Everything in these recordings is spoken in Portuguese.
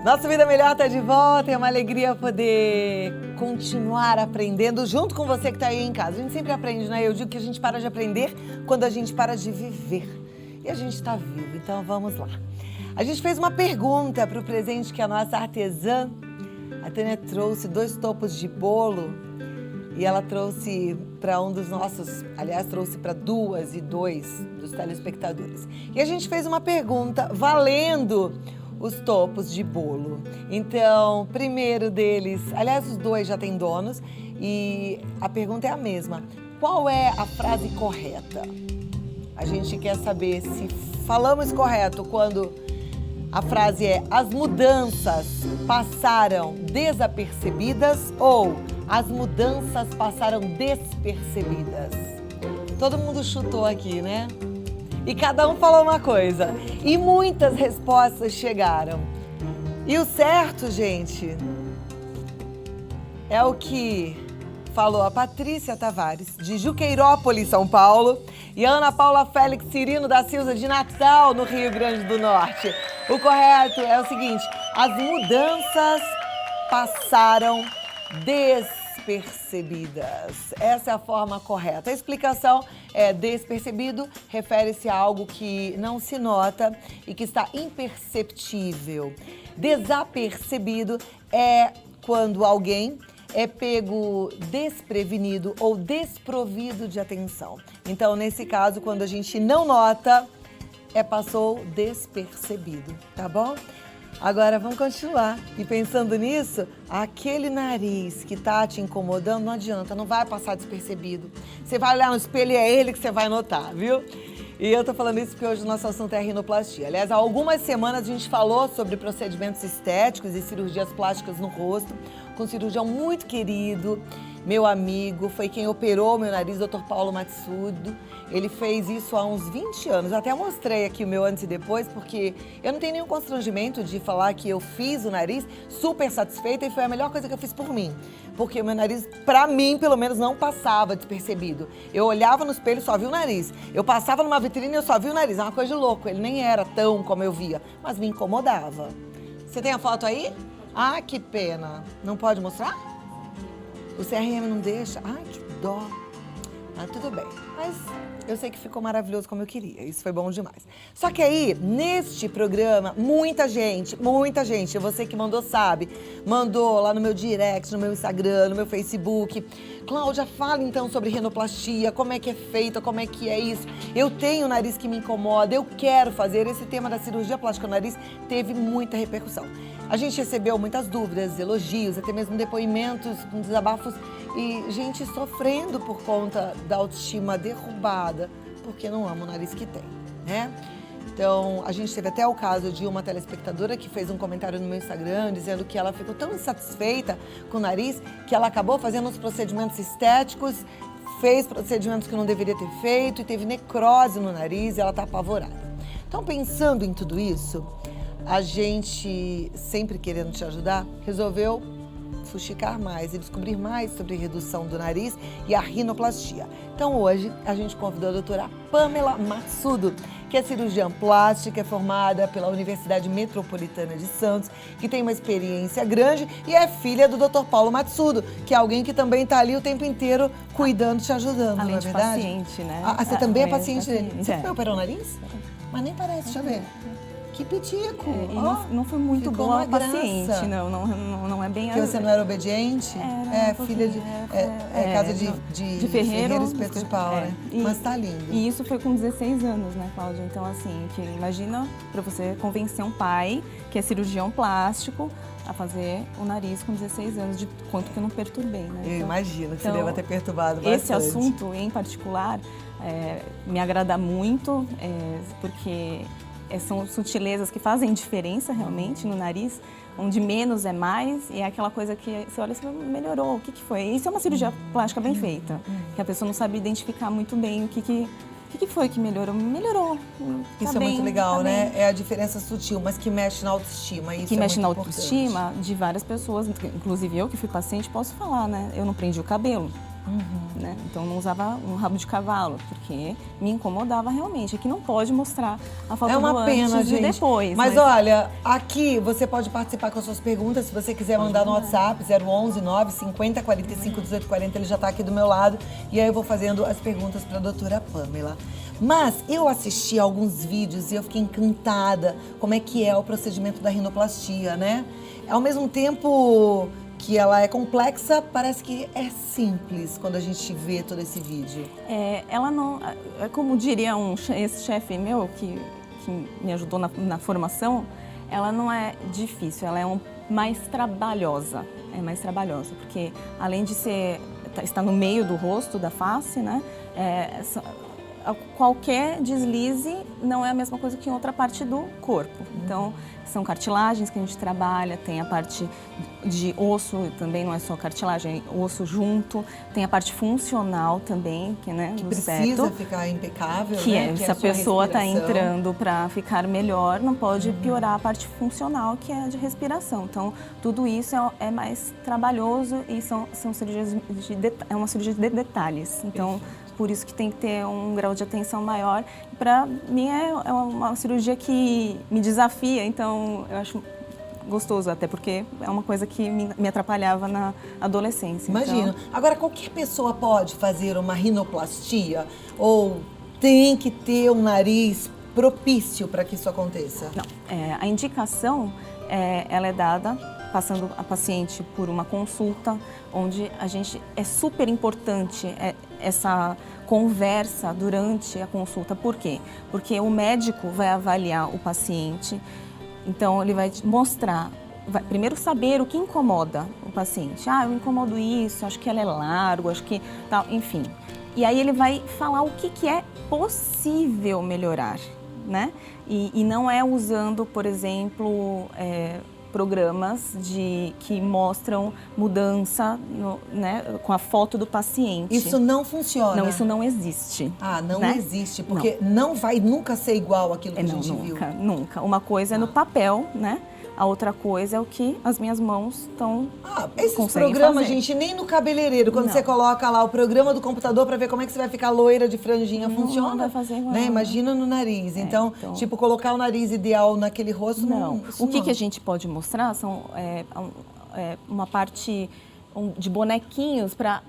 Nossa Vida Melhor tá de volta, é uma alegria poder continuar aprendendo junto com você que tá aí em casa. A gente sempre aprende, né? Eu digo que a gente para de aprender quando a gente para de viver. E a gente tá vivo, então vamos lá. A gente fez uma pergunta para o presente que a nossa artesã, a Tânia, trouxe 2 topos de bolo e ela trouxe para um dos nossos, aliás, trouxe para 2 e 2 dos telespectadores. E a gente fez uma pergunta valendo os topos de bolo. Então, primeiro deles, aliás, os 2 já têm donos e a pergunta é a mesma. Qual é a frase correta? A gente quer saber se falamos correto quando a frase é: as mudanças passaram desapercebidas ou as mudanças passaram despercebidas. Todo mundo chutou aqui, né? E cada um falou uma coisa. E muitas respostas chegaram. E o certo, gente, é o que falou a Patrícia Tavares, de Juqueirópolis, São Paulo, e a Ana Paula Félix Cirino da Silva, de Natal, no Rio Grande do Norte. O correto é o seguinte: as mudanças passaram despercebidas. Essa é a forma correta. A explicação é: despercebido refere-se a algo que não se nota e que está imperceptível. Desapercebido é quando alguém é pego desprevenido ou desprovido de atenção. Então, nesse caso, quando a gente não nota, passou despercebido, tá bom? Agora, vamos continuar. E pensando nisso, aquele nariz que tá te incomodando, não adianta, não vai passar despercebido. Você vai olhar no espelho e é ele que você vai notar, viu? E eu tô falando isso porque hoje o nosso assunto é a rinoplastia. Aliás, há algumas semanas a gente falou sobre procedimentos estéticos e cirurgias plásticas no rosto com um cirurgião muito querido, meu amigo, foi quem operou meu nariz, Dr. Paulo Matsudo. Ele fez isso há uns 20 anos. Eu até mostrei aqui o meu antes e depois, porque eu não tenho nenhum constrangimento de falar que eu fiz o nariz super satisfeita e foi a melhor coisa que eu fiz por mim. Porque o meu nariz, pra mim, pelo menos, não passava despercebido. Eu olhava no espelho e só via o nariz. Eu passava numa vitrine e eu só via o nariz. É uma coisa de louco. Ele nem era tão como eu via, mas me incomodava. Você tem a foto aí? Ah, que pena. Não pode mostrar? O CRM não deixa? Ai, que dó. Ah, tudo bem. Mas eu sei que ficou maravilhoso como eu queria. Isso foi bom demais. Só que aí, neste programa, muita gente, você que mandou sabe, mandou lá no meu direct, no meu Instagram, no meu Facebook. Cláudia, fala então sobre rinoplastia, como é que é feita, como é que é isso. Eu tenho o nariz que me incomoda, eu quero fazer. Esse tema da cirurgia plástica no nariz teve muita repercussão. A gente recebeu muitas dúvidas, elogios, até mesmo depoimentos com desabafos e gente sofrendo por conta da autoestima derrubada, porque não ama o nariz que tem, né? Então, a gente teve até o caso de uma telespectadora que fez um comentário no meu Instagram dizendo que ela ficou tão insatisfeita com o nariz que ela acabou fazendo uns procedimentos estéticos, fez procedimentos que não deveria ter feito e teve necrose no nariz e ela está apavorada. Então, pensando em tudo isso, a gente, sempre querendo te ajudar, resolveu fuxicar mais e descobrir mais sobre redução do nariz e a rinoplastia. Então hoje a gente convidou a doutora Pamela Matsudo, que é cirurgiã plástica, é formada pela Universidade Metropolitana de Santos, que tem uma experiência grande e é filha do Dr. Paulo Matsudo, que é alguém que também está ali o tempo inteiro cuidando, te ajudando, além não é de verdade? paciente, né? Ah, você também é paciente dele? Você é. foi operar o nariz? Mas nem parece, deixa eu ver. Que pitico! E não foi muito boa paciente, não é bem... Porque você não era obediente? Filha de... casa de ferreiro, espeto de pau, né? Mas tá lindo. E isso foi com 16 anos, né, Cláudia? Então, assim, que imagina pra você convencer um pai, que é cirurgião plástico, a fazer o nariz com 16 anos, de quanto que eu não perturbei, né? Eu imagino que você deva ter perturbado bastante. Esse assunto, em particular, me agrada muito, porque... são sutilezas que fazem diferença realmente no nariz, onde menos é mais, e é aquela coisa que você olha e você melhorou, o que foi? Isso é uma cirurgia plástica bem feita, que a pessoa não sabe identificar muito bem o que foi que melhorou. Melhorou. Isso é muito legal, né? É a diferença sutil, mas que mexe na autoestima. Isso que mexe na autoestima importante. De várias pessoas, inclusive eu que fui paciente, posso falar, né? Eu não prendi o cabelo. Né? Então não usava um rabo de cavalo, porque me incomodava realmente. Aqui não pode mostrar a foto É do uma pena, antes gente. e depois. Mas olha, aqui você pode participar com as suas perguntas, se você quiser mandar no WhatsApp, 011 950 45 18 40, ele já tá aqui do meu lado. E aí eu vou fazendo as perguntas para a doutora Pamela. Mas eu assisti alguns vídeos e eu fiquei encantada como é que é o procedimento da rinoplastia, né? Ao mesmo tempo que ela é complexa, parece que é simples quando a gente vê todo esse vídeo. Ela não, como diria esse chefe meu que me ajudou na formação, ela não é difícil, ela é mais trabalhosa. É mais trabalhosa, porque além de estar no meio do rosto, da face, né? Qualquer deslize não é a mesma coisa que em outra parte do corpo. Então, são cartilagens que a gente trabalha, tem a parte de osso, também não é só cartilagem, é osso junto, tem a parte funcional também, que, né, que do precisa septo, ficar impecável, que né? Se a pessoa está entrando para ficar melhor, não pode piorar a parte funcional, que é a de respiração. Então, tudo isso é mais trabalhoso e são cirurgias é uma cirurgia de detalhes. Então, por isso que tem que ter um grau de atenção maior. Para mim é uma cirurgia que me desafia, então eu acho gostoso, até porque é uma coisa que me atrapalhava na adolescência. Imagino. Então... Agora, qualquer pessoa pode fazer uma rinoplastia ou tem que ter um nariz propício para que isso aconteça? Não. A indicação ela é dada passando a paciente por uma consulta, onde é super importante essa conversa durante a consulta. Por quê? Porque o médico vai avaliar o paciente, então ele vai te mostrar, vai primeiro saber o que incomoda o paciente. Eu incomodo isso, acho que ela é largo, acho que tal, enfim. E aí ele vai falar o que é possível melhorar, né? E não é usando, por exemplo, programas que mostram mudança né, com a foto do paciente. Isso não funciona? Não, isso não existe. Não né? existe, porque não vai nunca ser igual aquilo que a gente viu. Nunca. Uma coisa é no papel, né? A outra coisa é o que as minhas mãos estão esses programas, gente, nem no cabeleireiro, quando você coloca lá o programa do computador para ver como é que você vai ficar loira de franjinha, funciona. Não vai fazer igual. Né? Imagina no nariz. Então, tipo, colocar o nariz ideal naquele rosto, não. O que a gente pode mostrar são uma parte de bonequinhos para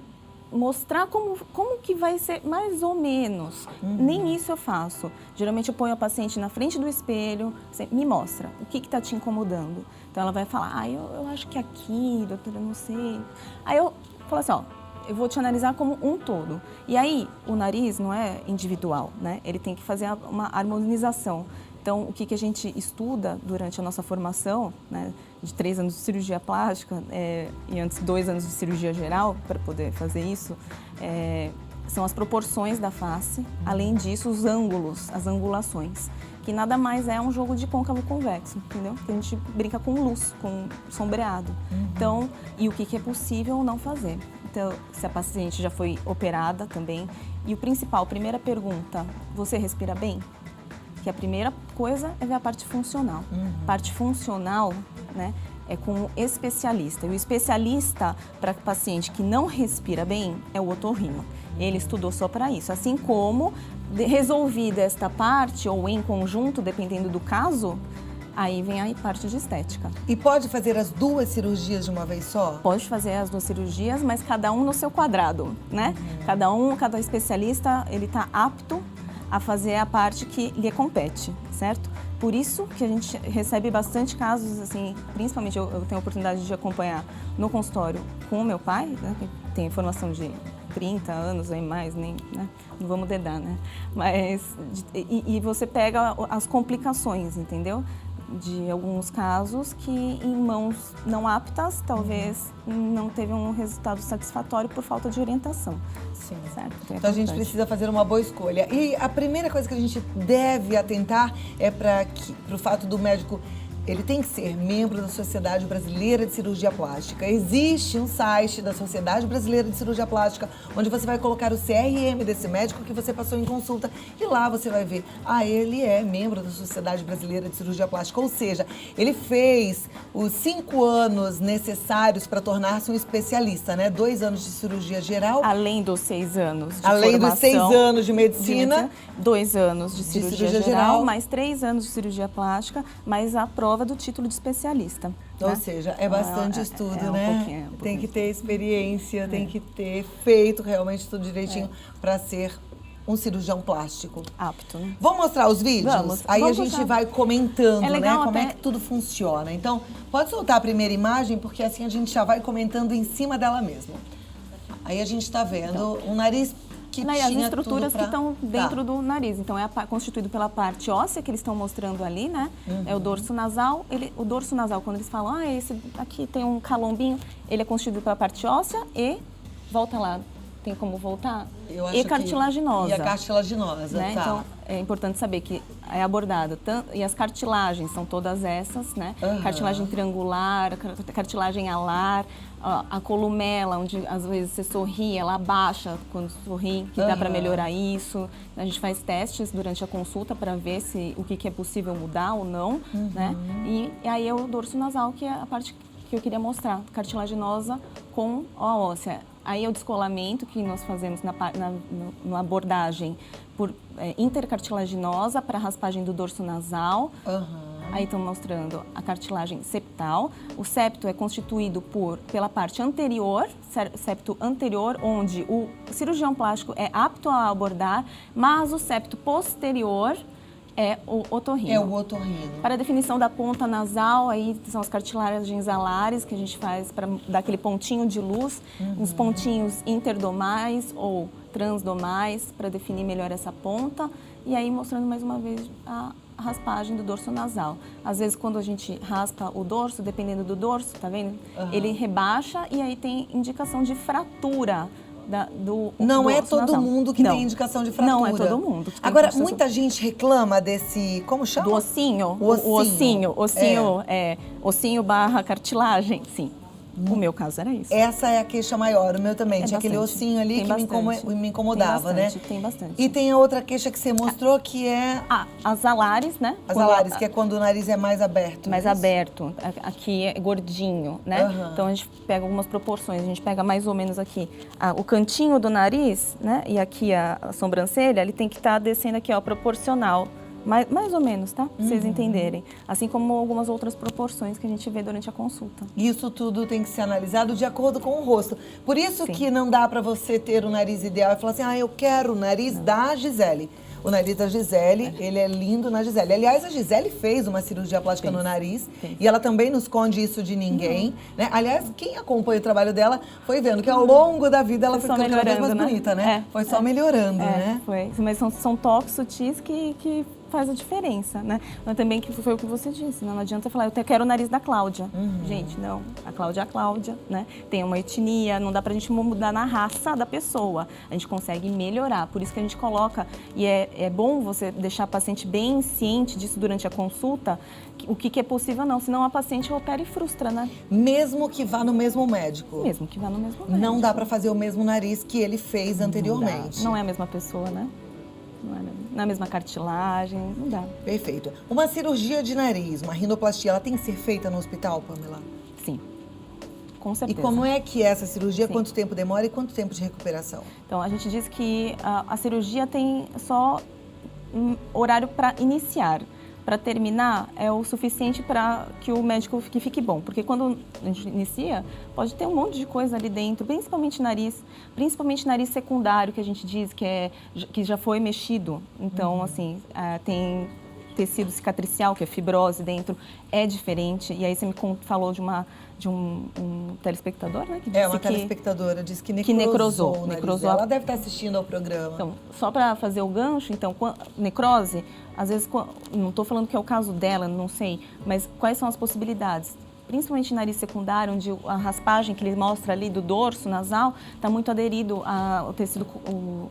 mostrar como que vai ser mais ou menos. Nem isso eu faço. Geralmente eu ponho a paciente na frente do espelho, me mostra o que está te incomodando. Então ela vai falar, eu acho que aqui, doutora, eu não sei. Aí eu falo assim, eu vou te analisar como um todo. E aí o nariz não é individual, né? Ele tem que fazer uma harmonização. Então, o que a gente estuda durante a nossa formação, né, de 3 anos de cirurgia plástica e antes 2 anos de cirurgia geral, para poder fazer isso, são as proporções da face, além disso, os ângulos, as angulações, que nada mais é um jogo de côncavo convexo, entendeu? Que a gente brinca com luz, com sombreado. Então, e o que é possível não fazer. Então, se a paciente já foi operada também. E o principal, primeira pergunta, você respira bem? Que a primeira coisa é ver a parte funcional. Parte funcional, né, é com o especialista. E o especialista para paciente que não respira bem é o otorrino. Ele estudou só para isso. Assim como, resolvida esta parte, ou em conjunto, dependendo do caso, aí vem a parte de estética. E pode fazer as 2 cirurgias de uma vez só? Pode fazer as 2 cirurgias, mas cada um no seu quadrado, né? Cada especialista, ele está apto a fazer a parte que lhe compete, certo? Por isso que a gente recebe bastante casos, assim, principalmente eu tenho a oportunidade de acompanhar no consultório com o meu pai, né, que tem formação de 30 anos, nem mais, nem, né, não vamos dedar, né? Mas, e você pega as complicações, entendeu? De alguns casos que em mãos não aptas, talvez não teve um resultado satisfatório por falta de orientação. Sim. Certo? Então a gente precisa fazer uma boa escolha. E a primeira coisa que a gente deve atentar é para o fato do médico ele tem que ser membro da Sociedade Brasileira de Cirurgia Plástica. Existe um site da Sociedade Brasileira de Cirurgia Plástica, onde você vai colocar o CRM desse médico que você passou em consulta e lá você vai ver, ele é membro da Sociedade Brasileira de Cirurgia Plástica, ou seja, ele fez os 5 anos necessários para tornar-se um especialista, né? 2 anos de cirurgia geral. Além dos 6 anos de Além dos 6 anos de medicina. 2 anos de cirurgia geral, mais 3 anos de cirurgia plástica, mais a prova do título de especialista. Ou seja, é bastante estudo, né? Um pouquinho. Tem que ter experiência, tem que ter feito realmente tudo direitinho para ser um cirurgião plástico. Apto, né? Vamos mostrar os vídeos? Vamos. Aí Vamos a gente mostrar. vai comentando, legal, né? Como até... é que tudo funciona. Então, pode soltar a primeira imagem, porque assim a gente já vai comentando em cima dela mesmo. Aí a gente está vendo um nariz que tinha as estruturas que estão dentro do do nariz. Então, é constituído pela parte óssea que eles estão mostrando ali, né? É o dorso nasal. O dorso nasal, quando eles falam, esse aqui tem um calombinho, ele é constituído pela parte óssea e, volta lá, tem como voltar? E cartilaginosa. E a cartilaginosa, né? tá. Então, é importante saber que é abordado e as cartilagens são todas essas, né? Cartilagem triangular, cartilagem alar, a columela, onde às vezes você sorri, ela abaixa quando sorri, que dá para melhorar isso. A gente faz testes durante a consulta para ver se o que é possível mudar ou não, né? E aí é o dorso nasal, que é a parte que eu queria mostrar, cartilaginosa com a óssea. Aí é o descolamento que nós fazemos na abordagem por intercartilaginosa para raspagem do dorso nasal. Aí estão mostrando a cartilagem septal. O septo é constituído pela parte anterior, septo anterior, onde o cirurgião plástico é apto a abordar, mas o septo posterior é o otorrino. É o otorrino. Para a definição da ponta nasal, aí são as cartilagens alares que a gente faz para dar aquele pontinho de luz, os pontinhos interdomais ou transdomais para definir melhor essa ponta. E aí mostrando mais uma vez a raspagem do dorso nasal. Às vezes quando a gente raspa o dorso, dependendo do dorso, tá vendo? Ele rebaixa e aí tem indicação de fratura. Não é todo mundo que tem indicação de fratura. Não é todo mundo. Agora, muita gente reclama desse, como chama? Do ossinho. O ossinho. Ossinho barra cartilagem, sim. O meu caso era isso. Essa é a queixa maior, o meu também. Tinha aquele ossinho ali que me incomodava, né? Tem bastante. E tem a outra queixa que você mostrou, que é... as alares, né? As alares, que é quando o nariz é mais aberto. Mais aberto. Aqui é gordinho, né? Então, a gente pega algumas proporções. A gente pega mais ou menos aqui o cantinho do nariz, né? E aqui a sobrancelha, ele tem que estar descendo aqui, ó, proporcional. Mais ou menos, tá? Pra vocês entenderem. Assim como algumas outras proporções que a gente vê durante a consulta. Isso tudo tem que ser analisado de acordo com o rosto. Por isso que não dá pra você ter o nariz ideal e falar assim, eu quero o nariz da Gisele. O nariz da Gisele, ele é lindo na Gisele. Aliás, a Gisele fez uma cirurgia plástica no nariz e ela também não esconde isso de ninguém, né? Aliás, quem acompanha o trabalho dela foi vendo que ao longo da vida ela foi ficando cada vez mais bonita, né? Foi só melhorando, né? Foi. Mas são toques sutis que faz a diferença, né? Mas também que foi o que você disse, não adianta falar, eu quero o nariz da Cláudia. Gente, não, a Cláudia é a Cláudia, né? Tem uma etnia, não dá pra gente mudar na raça da pessoa. A gente consegue melhorar, por isso que a gente coloca, e é bom você deixar a paciente bem ciente disso durante a consulta, o que é possível não, senão a paciente opera e frustra, né? Mesmo que vá no mesmo médico. Mesmo que vá no mesmo médico. Não dá pra fazer o mesmo nariz que ele fez anteriormente. Não é a mesma pessoa, né? Não é a mesma cartilagem, não dá. Perfeito. Uma cirurgia de nariz, uma rinoplastia, ela tem que ser feita no hospital, Pamela? Sim, com certeza. E como é que é essa cirurgia? Sim. Quanto tempo demora e quanto tempo de recuperação? Então, a gente diz que a cirurgia tem só um horário para iniciar. Para terminar, é o suficiente para que o médico fique bom. Porque quando a gente inicia, pode ter um monte de coisa ali dentro, principalmente nariz secundário, que a gente diz que já foi mexido. Então, assim, tem tecido cicatricial, que é fibrose dentro, é diferente. E aí você me falou de um telespectador, né? Que disse uma telespectadora, disse que necrosou. Ela deve estar assistindo ao programa. Então, só para fazer o gancho, então, necrose, às vezes, não estou falando que é o caso dela, não sei, mas quais são as possibilidades? Principalmente nariz secundário, onde a raspagem que ele mostra ali do dorso nasal está muito aderido ao tecido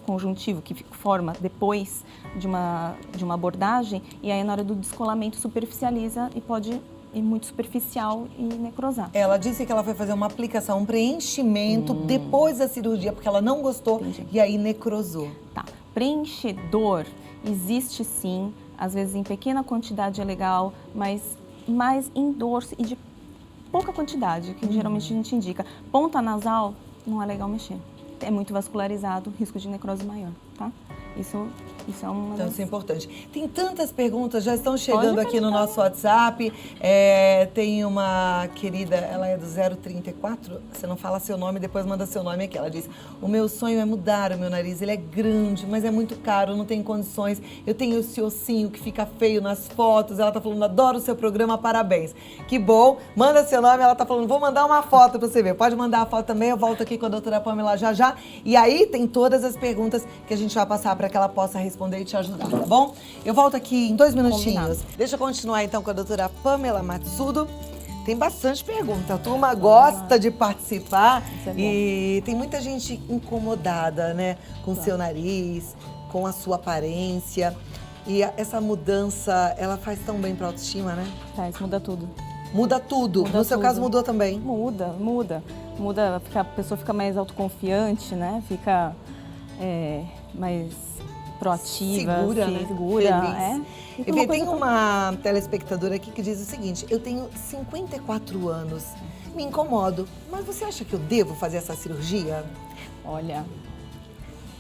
conjuntivo, que forma depois de uma abordagem, e aí na hora do descolamento superficializa e pode e muito superficial e necrosar. Ela disse que ela foi fazer uma aplicação, um preenchimento depois da cirurgia, porque ela não gostou e aí necrosou. Tá. Preenchedor existe sim, às vezes em pequena quantidade é legal, mas mais em dorso e de pouca quantidade, que geralmente a gente indica. Ponta nasal não é legal mexer. É muito vascularizado, risco de necrose maior, tá? Isso é uma Então, das... isso é importante. Tem tantas perguntas, já estão chegando Pode aqui no perguntar. nosso WhatsApp. Tem uma querida, ela é do 034, você não fala seu nome, depois manda seu nome aqui. Ela diz, o meu sonho é mudar o meu nariz, ele é grande, mas é muito caro, não tem condições. Eu tenho esse ossinho que fica feio nas fotos. Ela tá falando, adoro o seu programa, parabéns. Que bom, manda seu nome, ela tá falando, vou mandar uma foto pra você ver. Pode mandar a foto também, eu volto aqui com a doutora Pamela já. E aí tem todas as perguntas que a gente vai passar para que ela possa responder e te ajudar, tá bom? Eu volto aqui em 2 minutinhos. Combinado. Deixa eu continuar então com a doutora Pamela Matsudo. Tem bastante pergunta, a turma gosta de participar Isso é bom. e tem muita gente incomodada, né? Com o seu nariz, com a sua aparência. E essa mudança, ela faz tão bem para a autoestima, né? Faz, muda tudo. Muda tudo. Muda No seu tudo. caso mudou também? Muda, a pessoa fica mais autoconfiante, né? Fica mais proativa, Segura, né? segura, Feliz. Fica E uma vê, tem coisa uma telespectadora aqui que diz o seguinte, eu tenho 54 anos, me incomodo, mas você acha que eu devo fazer essa cirurgia? Olha,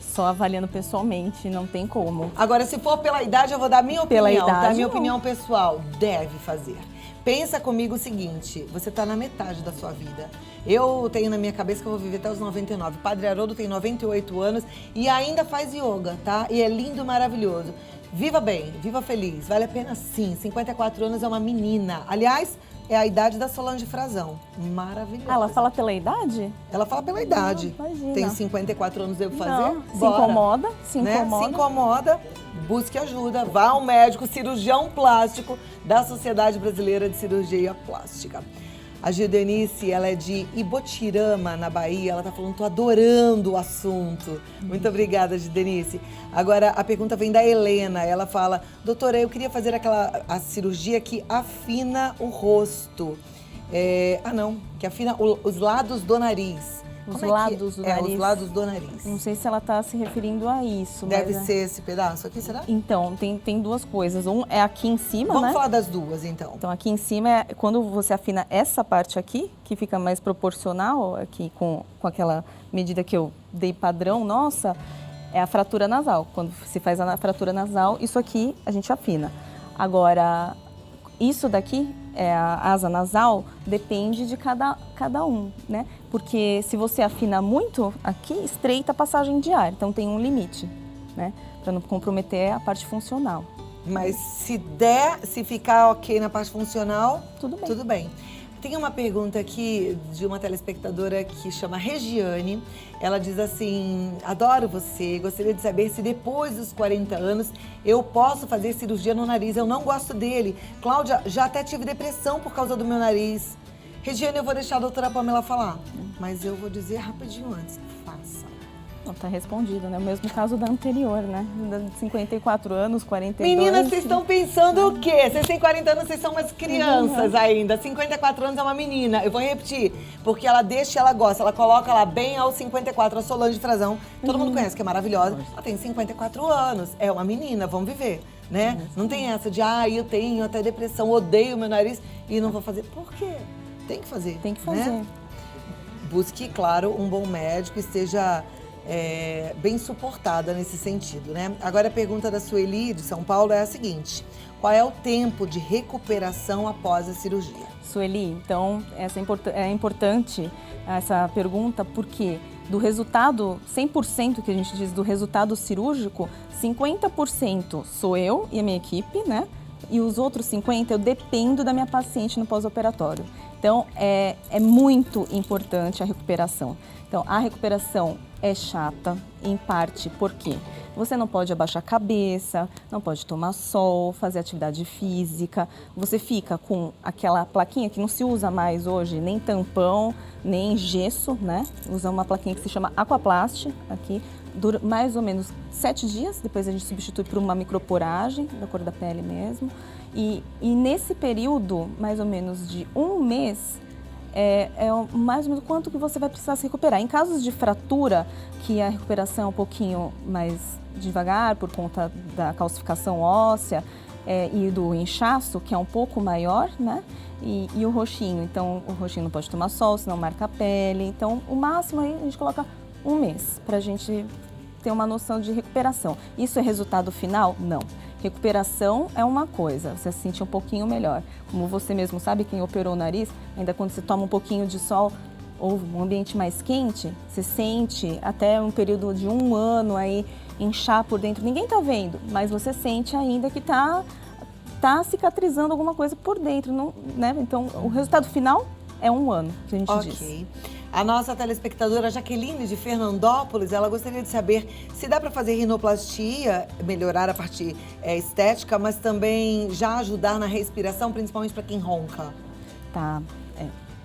só avaliando pessoalmente, não tem como. Agora, se for pela idade, eu vou dar minha Pela opinião, tá? idade, Minha não. opinião pessoal, deve fazer. Pensa comigo o seguinte, você tá na metade da sua vida. Eu tenho na minha cabeça que eu vou viver até os 99. Padre Haroldo tem 98 anos e ainda faz yoga, tá? E é lindo e maravilhoso. Viva bem, viva feliz, vale a pena sim. 54 anos é uma menina. Aliás, é a idade da Solange Frazão. Maravilhosa. Ah, ela fala pela idade? Ela fala pela idade. Imagina. Tenho 54 anos, devo fazer? Não, se Bora. incomoda, se Né? incomoda. Se incomoda, busque ajuda. Vá ao médico cirurgião plástico da Sociedade Brasileira de Cirurgia Plástica. A Gildenice, ela é de Ibotirama, na Bahia. Ela tá falando, tô adorando o assunto. Muito obrigada, Gildenice. Agora, a pergunta vem da Helena. Ela fala, doutora, eu queria fazer a cirurgia que afina o rosto. Que afina os lados do nariz. Os Como lados do nariz. Os lados do nariz. Não sei se ela está se referindo a isso. Deve mas, ser esse pedaço aqui, será? Então, tem duas coisas. Um é aqui em cima, Vamos né? falar das duas, então. Então, aqui em cima é quando você afina essa parte aqui, que fica mais proporcional aqui com aquela medida que eu dei padrão, nossa, é a fratura nasal. Quando se faz a fratura nasal, isso aqui a gente afina. Agora, isso daqui, a asa nasal, depende de cada um, né? Porque se você afina muito aqui, estreita a passagem de ar. Então, tem um limite, né? Para não comprometer a parte funcional. Mas se ficar ok na parte funcional, Tudo bem. tudo bem. Tem uma pergunta aqui de uma telespectadora que chama Regiane. Ela diz assim, adoro você, gostaria de saber se depois dos 40 anos eu posso fazer cirurgia no nariz. Eu não gosto dele. Cláudia, já até tive depressão por causa do meu nariz. Regiane, eu vou deixar a doutora Pamela falar, mas eu vou dizer rapidinho antes, faça. Não, tá respondido, né? O mesmo caso da anterior, né? De 54 anos, 42. Meninas, vocês estão pensando o quê? Vocês têm 40 anos, vocês são umas crianças ainda. 54 anos é uma menina. Eu vou repetir, porque ela deixa e ela gosta. Ela coloca lá bem aos 54, a Solange Frazão. Todo mundo conhece, que é maravilhosa. Ela tem 54 anos. É uma menina, vamos viver, né? Não tem essa de, eu tenho até depressão, odeio meu nariz e não vou fazer. Por quê? Tem que fazer. Tem que fazer. Né? Busque, claro, um bom médico, esteja bem suportada nesse sentido, né? Agora a pergunta da Sueli, de São Paulo, é a seguinte: qual é o tempo de recuperação após a cirurgia? Sueli, então, é importante essa pergunta porque do resultado, 100% que a gente diz do resultado cirúrgico, 50% sou eu e a minha equipe, né? E os outros 50% eu dependo da minha paciente no pós-operatório. Então, é muito importante a recuperação. Então, a recuperação é chata, em parte, porque você não pode abaixar a cabeça, não pode tomar sol, fazer atividade física, você fica com aquela plaquinha que não se usa mais hoje, nem tampão, nem gesso, né? Usa uma plaquinha que se chama Aquaplast, aqui, dura mais ou menos 7 dias, depois a gente substitui por uma microporagem, da cor da pele mesmo, E nesse período, mais ou menos de um mês, mais ou menos quanto que você vai precisar se recuperar. Em casos de fratura, que a recuperação é um pouquinho mais devagar por conta da calcificação óssea e do inchaço, que é um pouco maior, né? E o roxinho, então o roxinho não pode tomar sol, senão marca a pele. Então o máximo aí a gente coloca um mês para a gente ter uma noção de recuperação. Isso é resultado final? Não. Recuperação é uma coisa, você se sente um pouquinho melhor. Como você mesmo sabe, quem operou o nariz, ainda quando você toma um pouquinho de sol ou um ambiente mais quente, você sente até um período de um ano aí inchar por dentro. Ninguém tá vendo, mas você sente ainda que tá cicatrizando alguma coisa por dentro, não, né? Então, o resultado final é um ano, que a gente diz. A nossa telespectadora Jaqueline de Fernandópolis, ela gostaria de saber se dá para fazer rinoplastia, melhorar a parte estética, mas também já ajudar na respiração, principalmente para quem ronca. Tá,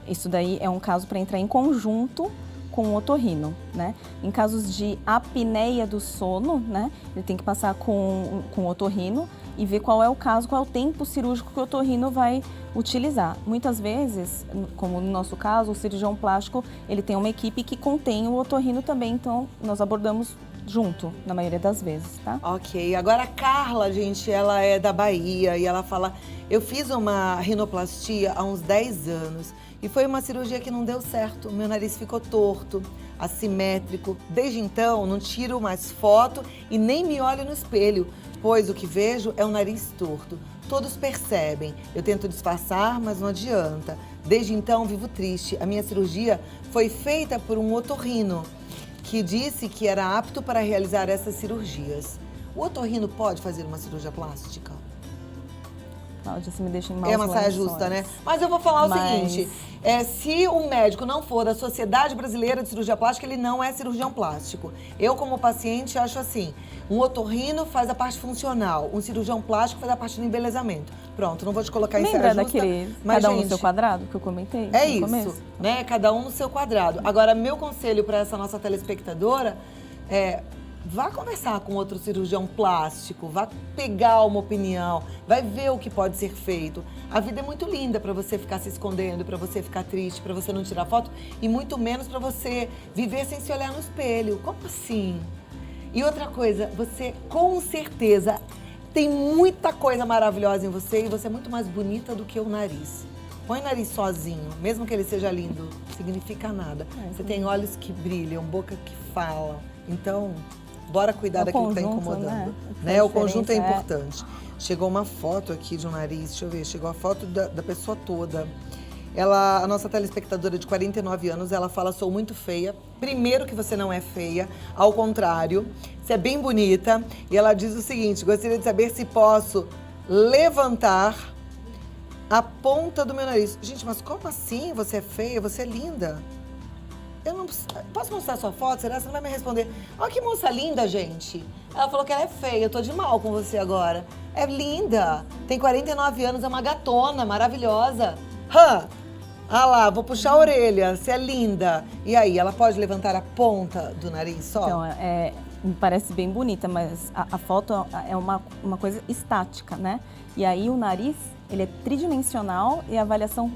isso daí é um caso para entrar em conjunto com o otorrino, né? Em casos de apneia do sono, né? Ele tem que passar com o otorrino e ver qual é o caso, qual é o tempo cirúrgico que o otorrino vai utilizar. Muitas vezes, como no nosso caso, o cirurgião plástico, ele tem uma equipe que contém o otorrino também, então nós abordamos junto, na maioria das vezes, tá? Ok, agora a Carla, gente, ela é da Bahia e ela fala, eu fiz uma rinoplastia há uns 10 anos e foi uma cirurgia que não deu certo, meu nariz ficou torto, assimétrico, desde então não tiro mais foto e nem me olho no espelho, pois o que vejo é um nariz torto. Todos percebem, eu tento disfarçar, mas não adianta. Desde então vivo triste, a minha cirurgia foi feita por um otorrino, que disse que era apto para realizar essas cirurgias. O otorrino pode fazer uma cirurgia plástica? Cláudia, você me deixa em maus É uma saia lençóis. justa, né? Mas eu vou falar o seguinte, se o médico não for da Sociedade Brasileira de Cirurgia Plástica, ele não é cirurgião plástico. Eu, como paciente, acho assim, um otorrino faz a parte funcional, um cirurgião plástico faz a parte do embelezamento. Pronto, não vou te colocar em saia justa. Lembra daquele mas, cada um gente, no seu quadrado que eu comentei é no isso, começo? né? Cada um no seu quadrado. Agora, meu conselho para essa nossa telespectadora é: vá conversar com outro cirurgião plástico, vá pegar uma opinião, vai ver o que pode ser feito. A vida é muito linda para você ficar se escondendo, para você ficar triste, para você não tirar foto e muito menos para você viver sem se olhar no espelho. Como assim? E outra coisa, você com certeza tem muita coisa maravilhosa em você e você é muito mais bonita do que o nariz. Põe o nariz sozinho, mesmo que ele seja lindo, significa nada. Você tem olhos que brilham, boca que fala. Então, bora cuidar daquilo que está incomodando. Né? O conjunto é importante. Chegou uma foto aqui de um nariz, deixa eu ver, chegou a foto da pessoa toda. A nossa telespectadora de 49 anos, ela fala, sou muito feia. Primeiro que você não é feia, ao contrário, você é bem bonita. E ela diz o seguinte, gostaria de saber se posso levantar a ponta do meu nariz. Gente, mas como assim? Você é feia, você é linda. Eu não posso mostrar sua foto? Será que você não vai me responder? Olha que moça linda, gente. Ela falou que ela é feia, eu tô de mal com você agora. É linda, tem 49 anos, é uma gatona, maravilhosa. Ah lá, vou puxar a orelha, você é linda. E aí, ela pode levantar a ponta do nariz só? Então, me parece bem bonita, mas a foto é uma coisa estática, né? E aí o nariz, ele é tridimensional e a avaliação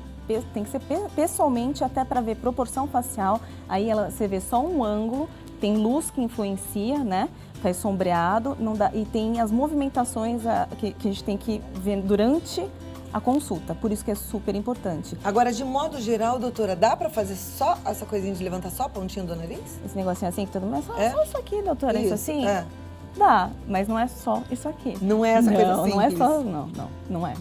tem que ser pessoalmente até para ver proporção facial. Aí você vê só um ângulo, tem luz que influencia, né? Faz sombreado, não dá, e tem as movimentações que a gente tem que ver durante a consulta, por isso que é super importante. Agora, de modo geral, doutora, dá pra fazer só essa coisinha de levantar só a pontinha do nariz? Esse negocinho assim que todo mundo fala, só isso aqui, doutora, isso assim? É. Dá, mas não é só isso aqui. Não é essa coisa simples? Não é só, não é.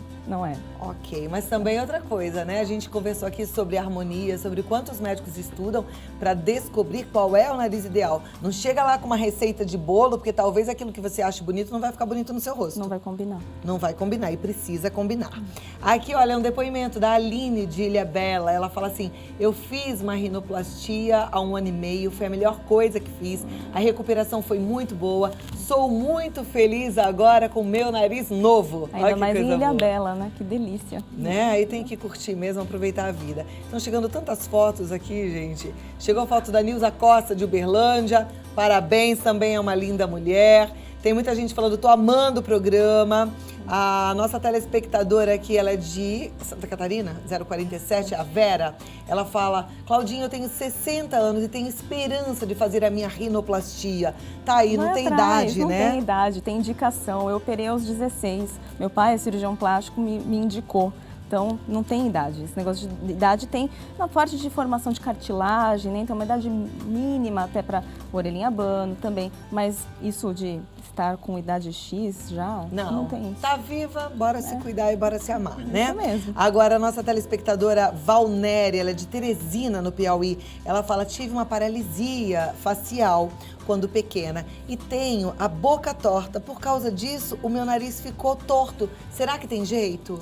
Ok, mas também outra coisa, né? A gente conversou aqui sobre harmonia, sobre quantos médicos estudam para descobrir qual é o nariz ideal. Não chega lá com uma receita de bolo, porque talvez aquilo que você acha bonito não vai ficar bonito no seu rosto. Não vai combinar. Não vai combinar e precisa combinar. Aqui, olha, um depoimento da Aline de Ilhabela. Ela fala assim, eu fiz uma rinoplastia há 1 ano e meio, foi a melhor coisa que fiz. A recuperação foi muito boa. Sou muito feliz agora com o meu nariz novo. Ainda mais em Ilhabela, né? Que delícia. Né? Aí tem que curtir mesmo, aproveitar a vida. Estão chegando tantas fotos aqui, gente. Chegou a foto da Nilza Costa, de Uberlândia. Parabéns, também é uma linda mulher. Tem muita gente falando, tô amando o programa. A nossa telespectadora aqui, ela é de Santa Catarina, 047, a Vera. Ela fala, Claudinha, eu tenho 60 anos e tenho esperança de fazer a minha rinoplastia. Tá aí, não tem idade, não né? Não tem idade, tem indicação. Eu operei aos 16. Meu pai é cirurgião plástico, me indicou. Então, não tem idade. Esse negócio de idade tem na parte de formação de cartilagem, né? Então, uma idade mínima até para orelhinha abano também. Mas isso de estar com idade X já não tem isso. Tá viva, bora se cuidar e bora se amar, né? Isso mesmo. Agora, a nossa telespectadora Valnéria, ela é de Teresina, no Piauí. Ela fala, tive uma paralisia facial quando pequena e tenho a boca torta. Por causa disso, o meu nariz ficou torto. Será que tem jeito?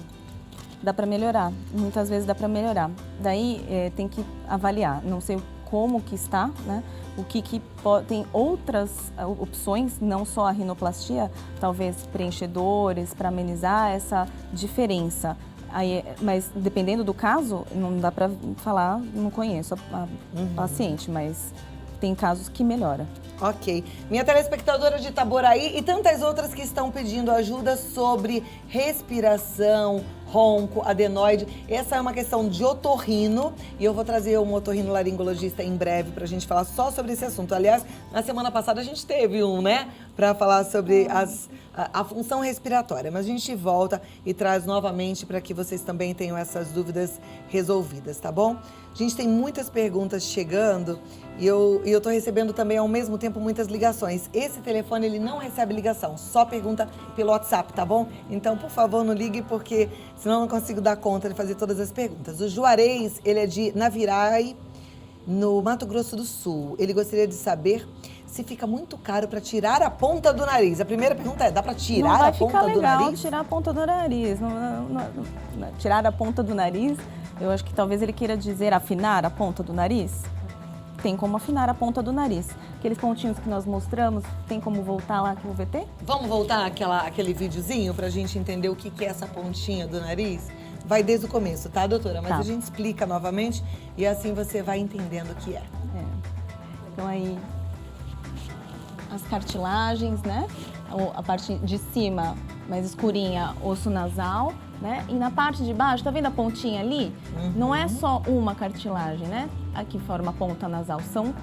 Dá para melhorar, muitas vezes dá para melhorar. Daí tem que avaliar, não sei como que está, né? O que tem outras opções, não só a rinoplastia, talvez preenchedores para amenizar essa diferença. Aí, mas dependendo do caso, não dá para falar, não conheço a paciente, mas tem casos que melhora. Ok. Minha telespectadora de Itaboraí e tantas outras que estão pedindo ajuda sobre respiração, ronco, adenoide. Essa é uma questão de otorrino e eu vou trazer um otorrinolaringologista em breve pra gente falar só sobre esse assunto. Aliás, na semana passada a gente teve um, né? Pra falar sobre a função respiratória. Mas a gente volta e traz novamente para que vocês também tenham essas dúvidas resolvidas, tá bom? A gente tem muitas perguntas chegando e eu tô recebendo também ao mesmo tempo muitas ligações. Esse telefone, ele não recebe ligação, só pergunta pelo WhatsApp, tá bom? Então, por favor, não ligue porque senão eu não consigo dar conta de fazer todas as perguntas. O Juarez, ele é de Naviraí, no Mato Grosso do Sul. Ele gostaria de saber se fica muito caro para tirar a ponta do nariz. A primeira pergunta é, dá para tirar a ponta do nariz? Não vai ficar legal tirar a ponta do nariz. Tirar a ponta do nariz, eu acho que talvez ele queira dizer afinar a ponta do nariz. Tem como afinar a ponta do nariz. Aqueles pontinhos que nós mostramos, tem como voltar lá aqui no VT? Vamos voltar aquele videozinho pra gente entender o que é essa pontinha do nariz? Vai desde o começo, tá, doutora? Mas a gente explica novamente e assim você vai entendendo o que é. Então aí, as cartilagens, né? A parte de cima, mais escurinha, osso nasal, né? E na parte de baixo, tá vendo a pontinha ali? Não é só uma cartilagem, né? Aqui forma a ponta nasal, são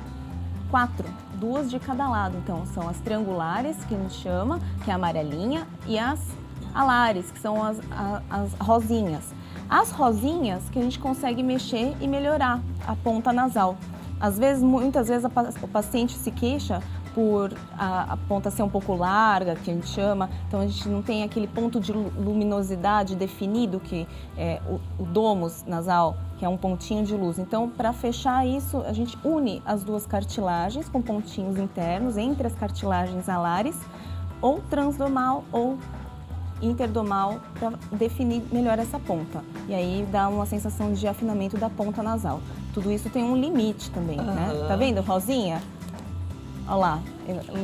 4, 2 de cada lado. Então, são as triangulares, que a gente chama, que é a amarelinha, e as alares, que são as rosinhas. As rosinhas que a gente consegue mexer e melhorar a ponta nasal. Às vezes, muitas vezes, o paciente se queixa por a ponta ser um pouco larga, que a gente chama, então a gente não tem aquele ponto de luminosidade definido, que é o domus nasal, que é um pontinho de luz. Então, para fechar isso, a gente une as duas cartilagens com pontinhos internos entre as cartilagens alares, ou transdomal ou interdomal, para definir melhor essa ponta. E aí dá uma sensação de afinamento da ponta nasal. Tudo isso tem um limite também, né? Tá vendo, rosinha? Olha lá,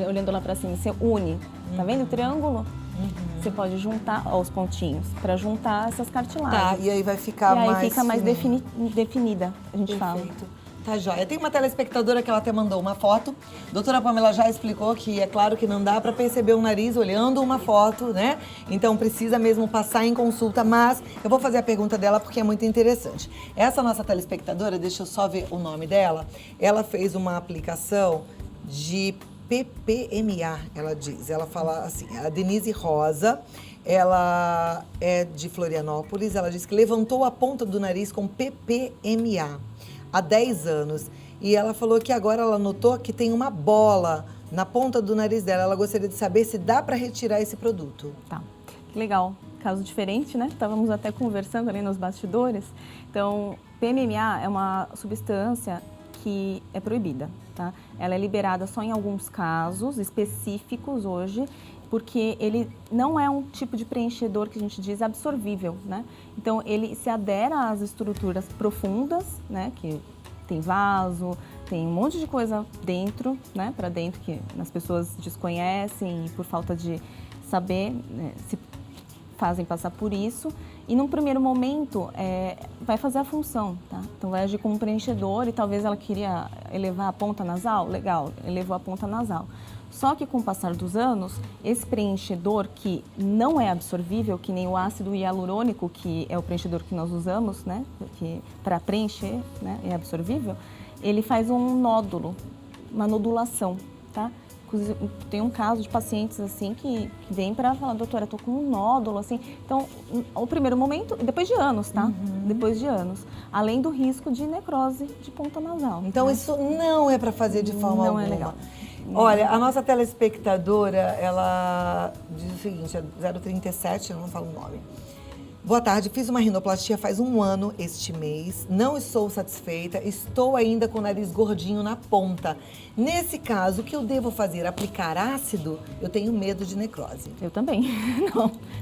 olhando lá para cima, você une. Tá vendo o triângulo? Você pode juntar os pontinhos para juntar essas cartilagens. Tá, e aí vai ficar mais... E aí fica mais definida, a gente fala. Tá joia. Tem uma telespectadora que ela até mandou uma foto. Doutora Pamela já explicou que é claro que não dá para perceber o nariz olhando uma foto, né? Então precisa mesmo passar em consulta, mas eu vou fazer a pergunta dela porque é muito interessante. Essa nossa telespectadora, deixa eu só ver o nome dela, ela fez uma aplicação de PPMA, ela diz. Ela fala assim, a Denise Rosa, ela é de Florianópolis, ela diz que levantou a ponta do nariz com PPMA há 10 anos. E ela falou que agora ela notou que tem uma bola na ponta do nariz dela. Ela gostaria de saber se dá para retirar esse produto. Tá, que legal. Caso diferente, né? Estávamos até conversando ali nos bastidores. Então, PMMA é uma substância que é proibida, tá? Ela é liberada só em alguns casos específicos hoje, porque ele não é um tipo de preenchedor que a gente diz absorvível, né? Então, ele se adera às estruturas profundas, né? Que tem vaso, tem um monte de coisa dentro, né? Para dentro que as pessoas desconhecem e por falta de saber, né, se fazem passar por isso. E num primeiro momento, vai fazer a função, tá? Então, vai agir como preenchedor e talvez ela queria elevar a ponta nasal, legal, elevou a ponta nasal. Só que com o passar dos anos, esse preenchedor que não é absorvível, que nem o ácido hialurônico, que é o preenchedor que nós usamos, né, para preencher, né, é absorvível, ele faz um nódulo, uma nodulação, tá? Tem um caso de pacientes assim que vem para falar, doutora, eu tô com um nódulo, assim. Então, o primeiro momento, depois de anos, tá? Depois de anos. Além do risco de necrose de ponta nasal. Então, né? Isso não é para fazer de forma alguma. Não é legal. Olha, a nossa telespectadora, ela diz o seguinte, é 037, eu não falo o nome. Boa tarde, fiz uma rinoplastia faz 1 ano este mês, não estou satisfeita, estou ainda com o nariz gordinho na ponta. Nesse caso, o que eu devo fazer? Aplicar ácido? Eu tenho medo de necrose. Eu também.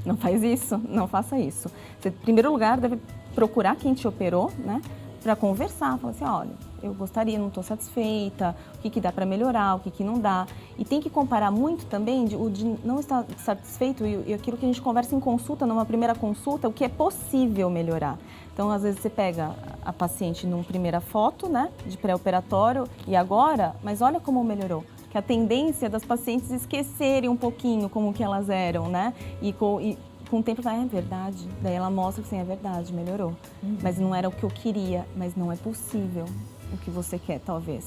Não faz isso, não faça isso. Você, em primeiro lugar, deve procurar quem te operou, né? Para conversar, falar assim, olha, eu gostaria, não estou satisfeita, o que dá para melhorar, o que não dá. E tem que comparar muito também de não estar satisfeito e aquilo que a gente conversa em consulta, numa primeira consulta, o que é possível melhorar. Então, às vezes você pega a paciente numa primeira foto, né, de pré-operatório e agora, mas olha como melhorou. Que a tendência das pacientes esquecerem um pouquinho como que elas eram, né, e com o tempo vai, é verdade. Daí ela mostra que sim, é verdade, melhorou. Mas não era o que eu queria, mas não é possível o que você quer, talvez.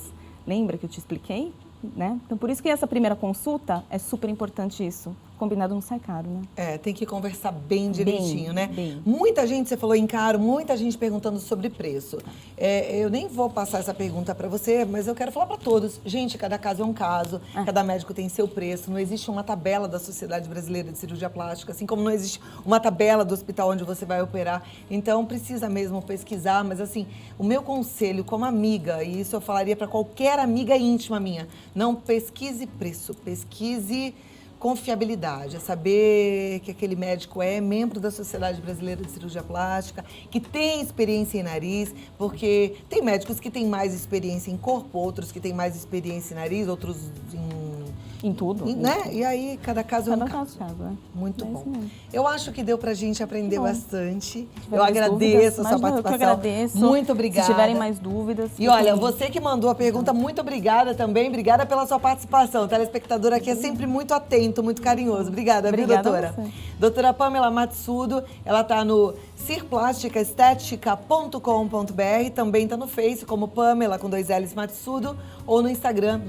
Lembra que eu te expliquei? Né? Então, por isso que essa primeira consulta é super importante isso. Combinado não sai caro, né? É, tem que conversar bem direitinho, né? Bem. Muita gente, você falou em caro, muita gente perguntando sobre preço. Eu nem vou passar essa pergunta para você, mas eu quero falar para todos. Gente, cada caso é um caso, cada médico tem seu preço, não existe uma tabela da Sociedade Brasileira de Cirurgia Plástica, assim como não existe uma tabela do hospital onde você vai operar. Então, precisa mesmo pesquisar, mas assim, o meu conselho como amiga, e isso eu falaria para qualquer amiga íntima minha, não pesquise preço, pesquise confiabilidade, é saber que aquele médico é membro da Sociedade Brasileira de Cirurgia Plástica, que tem experiência em nariz, porque tem médicos que têm mais experiência em corpo, outros que têm mais experiência em nariz, outros em tudo. Né? E aí, cada caso é um caso. É. Muito É bom. isso mesmo. Eu acho que deu pra gente aprender bastante. tiver Eu mais agradeço dúvidas, a sua imagina, participação. eu que agradeço. Muito obrigada. Se tiverem mais dúvidas. E olha, você que mandou a pergunta, muito obrigada também. Obrigada pela sua participação. O telespectador aqui é sempre muito atento, muito carinhoso. Obrigada, viu, Obrigada doutora? a você. Doutora Pamela Matsudo, ela está no cirplasticaestética.com.br, também está no Face como Pamela com 2 L's Matsudo ou no Instagram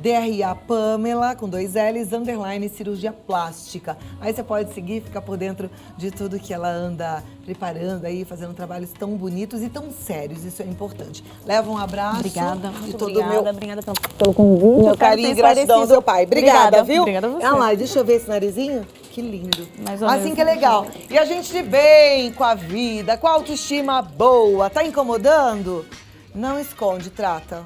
DRA Pamela com 2 L's _ cirurgia plástica. Aí você pode seguir, ficar por dentro de tudo que ela anda preparando aí, fazendo trabalhos tão bonitos e tão sérios. Isso é importante. Leva um abraço. Obrigada, de muito todo obrigada. o meu Obrigada pelo convite. meu carinho e gratidão ao seu pai. Obrigada, viu? Obrigada a você. Olha lá, deixa eu ver esse narizinho. Que lindo. Mais ou Assim menos. que é legal. E a gente de bem com a vida, com a autoestima boa. Tá incomodando? Não esconde, trata.